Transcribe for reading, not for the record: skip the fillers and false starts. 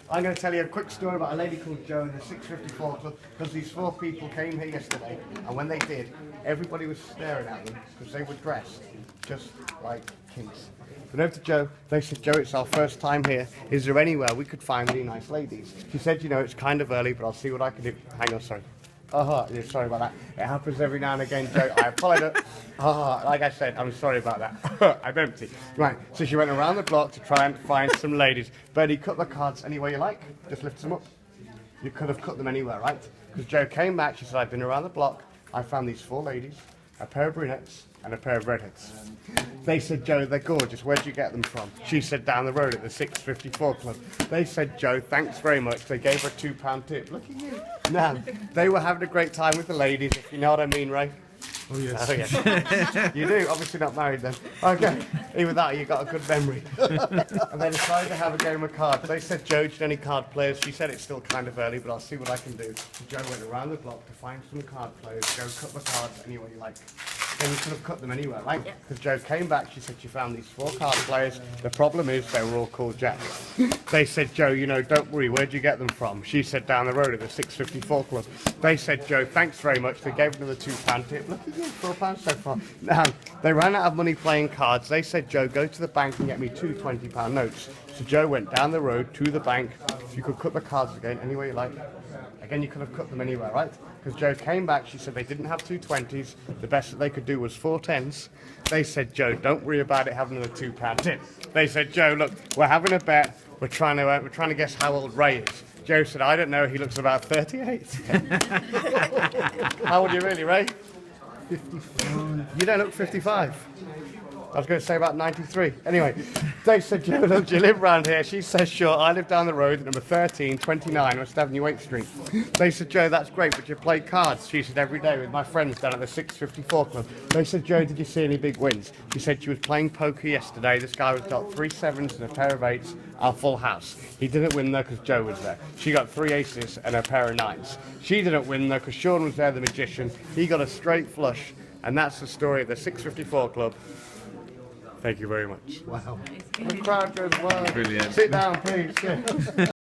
I'm going to tell you a quick story about a lady called Jo in the 654 Club, because these 4 people came here yesterday, and when they did, everybody was staring at them because they were dressed just like kings. Went over to Jo. They said, Jo, it's our first time here. Is there anywhere we could find really nice ladies? She said, you know, it's kind of early, but I'll see what I can do. Hang on, sorry. Yeah, sorry about that. It happens every now and again, Jo. I apologize. Like I said, I'm sorry about that. I'm empty. Right, so she went around the block to try and find some ladies. Bertie, cut the cards any way you like. Just lift them up. You could have cut them anywhere, right? Because Jo came back, she said, I've been around the block. I found these 4 ladies, a pair of brunettes and a pair of redheads. They said, Jo, they're gorgeous. Where'd you get them from? She said, down the road at the 654 Club. They said, Jo, thanks very much. They gave her a £2 tip. Look at you. Now, they were having a great time with the ladies, if you know what I mean, Ray. Oh, yes. Oh, yes. You do? Obviously not married then. Okay. Even that, you got a good memory. And they decided to have a game of cards. They said, Jo, do you know any card players? She said it's still kind of early, but I'll see what I can do. So Jo went around the block to find some card players. Jo, cut the cards any way you like. Then you could have cut them anywhere, right? Because Jo came back, she said she found these 4 card players. The problem is they were all called Jack. They said, Jo, you know, don't worry, where'd you get them from? She said, down the road at the 654 Club. They said, Jo, thanks very much. They gave another £2 tip. Look at you, £4 so far. Now, they ran out of money playing cards. They said, Jo, go to the bank and get me 2 £20 notes. So Jo went down the road to the bank. You could cut the cards again, any way you like. Again, you could have cut them anywhere, right? Because Jo came back, she said they didn't have 2 20s. The best that they could do was 4 10s. They said, Jo, don't worry about it, have another £2 tip. They said, Jo, look, we're having a bet. We're trying to guess how old Ray is. Jo said, I don't know, he looks about 38. How old are you really, Ray? 55. You don't look 55. I was going to say about 93. Anyway, they said, Jo, look, do you live around here? She says, sure. I live down the road at number 13, 29, West Avenue, 8th Street. They said, Jo, that's great, but you play cards. She said, every day with my friends down at the 654 Club. They said, Jo, did you see any big wins? She said she was playing poker yesterday. This guy was got 3 7s and a pair of 8s, our full house. He didn't win though because Jo was there. She got 3 aces and a pair of 9s. She didn't win though because Sean was there, the magician. He got a straight flush. And that's the story of the 654 Club. Thank you very much. Wow. The crowd goes wild. Brilliant. Sit down, please. Yeah.